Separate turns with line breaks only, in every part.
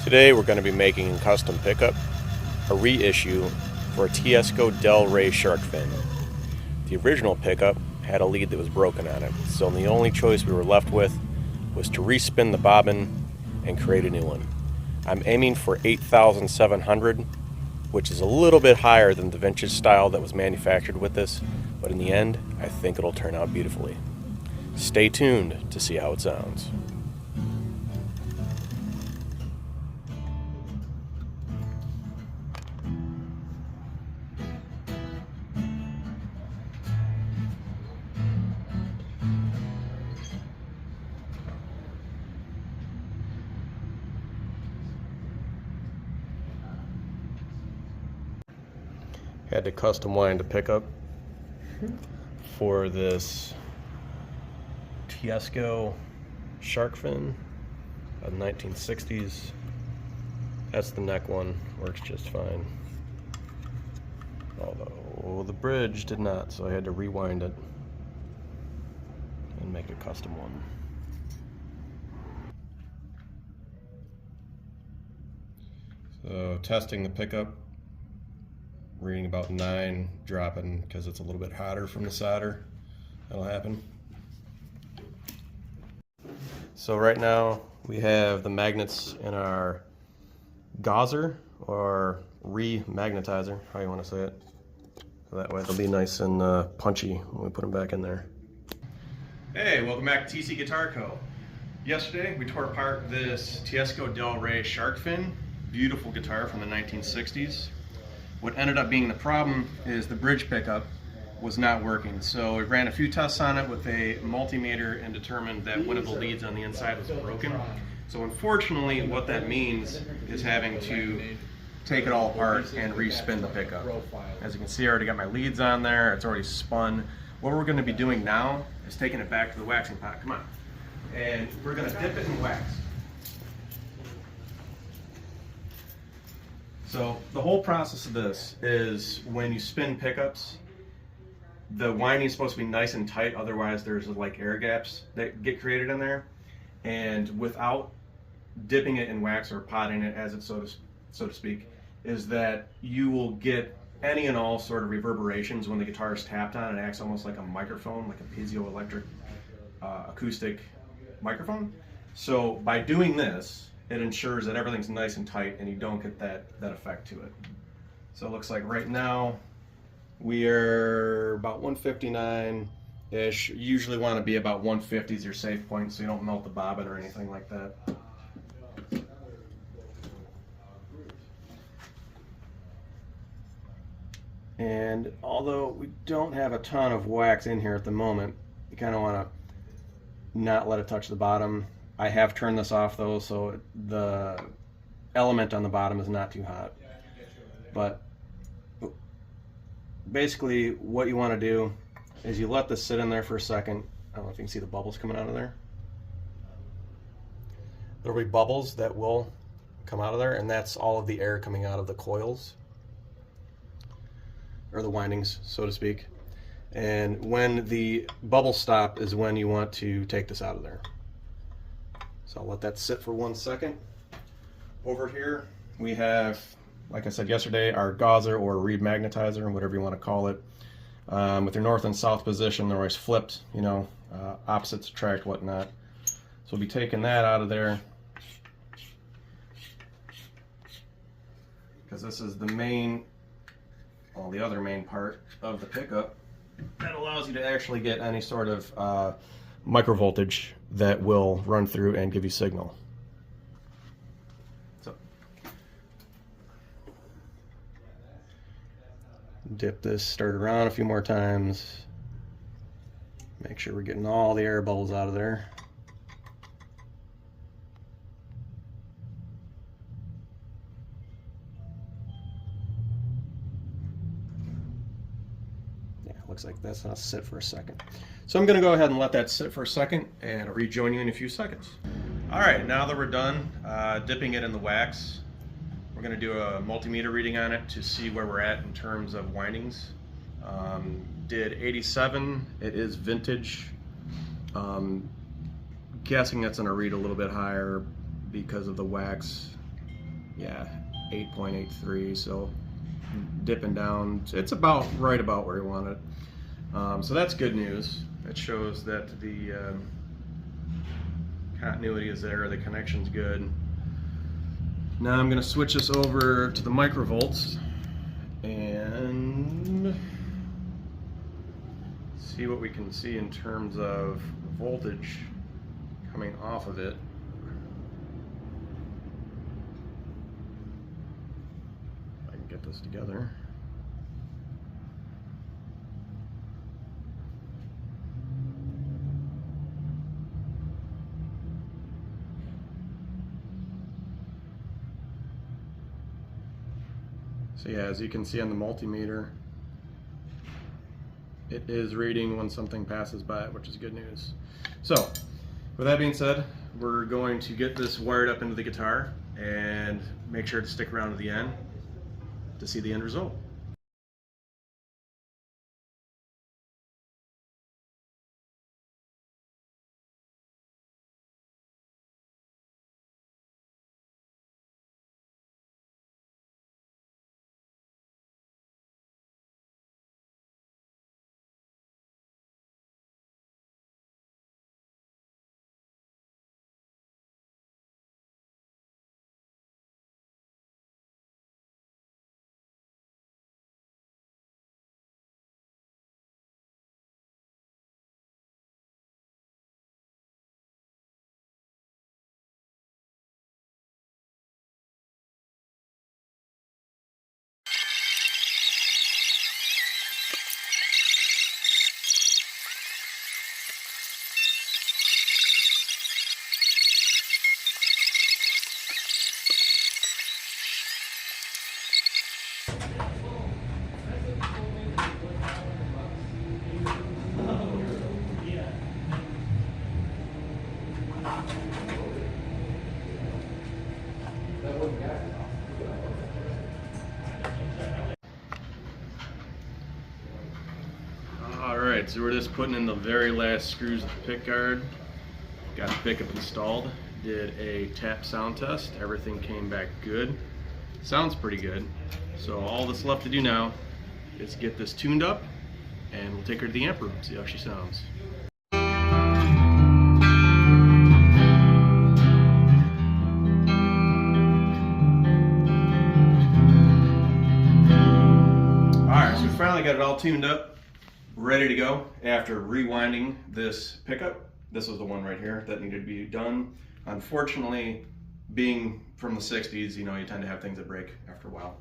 Today we're going to be making a custom pickup, a reissue for a Tiesco Del Rey shark fin. The original pickup had a lead that was broken on it, so the only choice we were left with was to respin the bobbin and create a new one. I'm aiming for 8,700, which is a little bit higher than the vintage style that was manufactured with this, but in the end, I think it'll turn out beautifully. Stay tuned to see how it sounds. Had to custom wind a pickup for this Tiesco shark fin of 1960s. That's the neck one, works just fine. Although the bridge did not, so I had to rewind it and make a custom one. So testing the pickup, reading about 9, dropping because it's a little bit hotter from the solder. That'll happen. So right now we have the magnets in our gauzer or remagnetizer, how you want to say it. So that way they'll be nice and punchy when we put them back in there. Hey, welcome back to TC Guitar Co. Yesterday we tore apart this Tiesco Del Rey shark fin. Beautiful guitar from the 1960s. What ended up being the problem is the bridge pickup was not working. So we ran a few tests on it with a multimeter and determined that one of the leads on the inside was broken. So unfortunately what that means is having to take it all apart and respin the pickup. As you can see, I already got my leads on there, it's already spun. What we're going to be doing now is taking it back to the waxing pot, come on, and we're going to dip it in wax. So the whole process of this is when you spin pickups, the winding is supposed to be nice and tight, otherwise there's like air gaps that get created in there. And without dipping it in wax or potting it, as it so to speak, is that you will get any and all sort of reverberations when the guitar is tapped on. It acts almost like a microphone, like a piezoelectric acoustic microphone. So by doing this, it ensures that everything's nice and tight and you don't get that effect to it. So it looks like right now we are about 159-ish. You usually want to be about 150 is your safe point so you don't melt the bobbin or anything like that. And although we don't have a ton of wax in here at the moment, you kind of want to not let it touch the bottom. I have turned this off though, so the element on the bottom is not too hot. But basically what you want to do is you let this sit in there for a second. I don't know if you can see the bubbles coming out of there. There'll be bubbles that will come out of there, and that's all of the air coming out of the coils, or the windings, so to speak. And when the bubbles stop is when you want to take this out of there. So I'll let that sit for 1 second. Over here we have, like I said yesterday, our gauzer or remagnetizer, whatever you want to call it. With your north and south position, they're always flipped, you know, opposites attract, whatnot. So we'll be taking that out of there, because this is the main, well, the other main part of the pickup that allows you to actually get any sort of micro voltage that will run through and give you signal. So dip this, stir it around a few more times, make sure we're getting all the air bubbles out of there. Looks like that's gonna sit for a second. So I'm gonna go ahead and let that sit for a second and I'll rejoin you in a few seconds. All right, now that we're done dipping it in the wax, we're gonna do a multimeter reading on it to see where we're at in terms of windings. Did 87, it is vintage. Guessing that's gonna read a little bit higher because of the wax yeah, 8.83, so dipping down. It's about right about where we want it. So that's good news. It shows that the continuity is there, the connection's good. Now I'm going to switch this over to the microvolts and see what we can see in terms of voltage coming off of it. If I can get this together. So yeah, as you can see on the multimeter, it is reading when something passes by it, which is good news. So, with that being said, we're going to get this wired up into the guitar and make sure to stick around to the end to see the end result. Alright, so we're just putting in the very last screws of the pick guard. Got the pickup installed. Did a tap sound test. Everything came back good. Sounds pretty good. So all that's left to do now is get this tuned up, and we'll take her to the amp room and see how she sounds. Alright, so we finally got it all tuned up, ready to go after rewinding this pickup. This was the one right here that needed to be done. Unfortunately, being from the 60s, you know, you tend to have things that break after a while.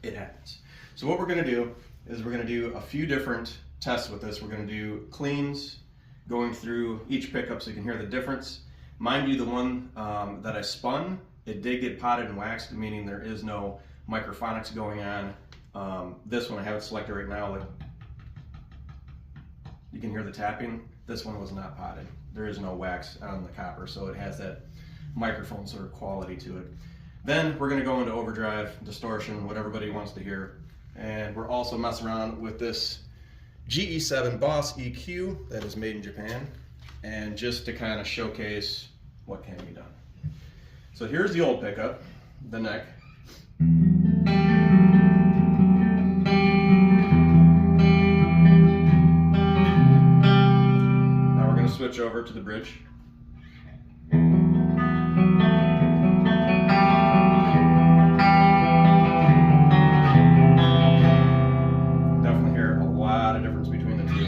It happens. So what we're gonna do is we're gonna do a few different tests with this. We're gonna do cleans, going through each pickup so you can hear the difference. Mind you, the one that I spun, it did get potted and waxed, meaning there is no microphonics going on. This one, I have it selected right now, like, you can hear the tapping. This one was not potted. There is no wax on the copper, so it has that microphone sort of quality to it. Then we're gonna go into overdrive, distortion, what everybody wants to hear. And we're also messing around with this GE7 Boss EQ that is made in Japan, and just to kind of showcase what can be done. So here's the old pickup, the neck. Switch over to the bridge. Definitely hear a lot of difference between the two.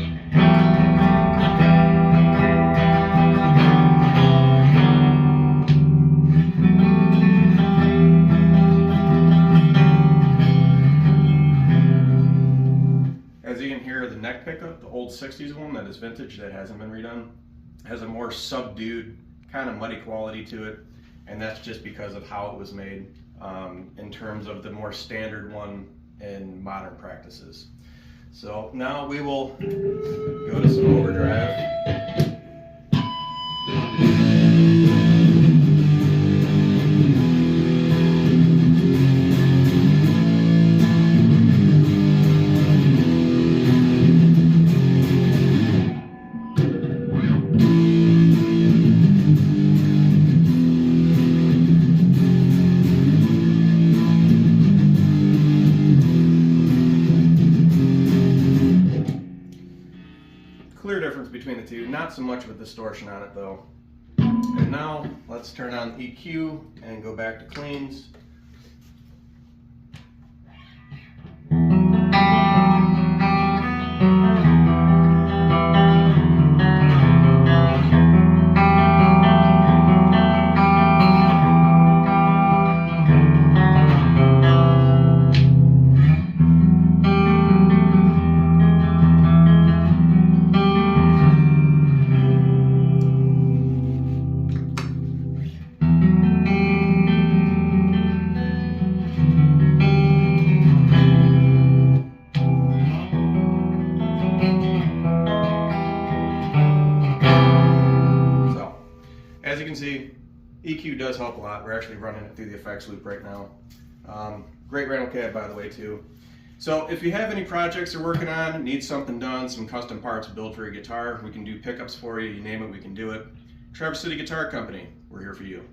As you can hear, the neck pickup, the old 60s one that is vintage, that hasn't been redone, has a more subdued, kind of muddy quality to it, and that's just because of how it was made in terms of the more standard one in modern practices. So now we will go to some overdrive. between the two. Not so much of a distortion on it though. And now let's turn on EQ and go back to cleans. As you can see, EQ does help a lot. We're actually running it through the effects loop right now. Great rental cab, by the way, too. So if you have any projects you're working on, need something done, some custom parts built for your guitar, we can do pickups for you. You name it, we can do it. Traverse City Guitar Company, we're here for you.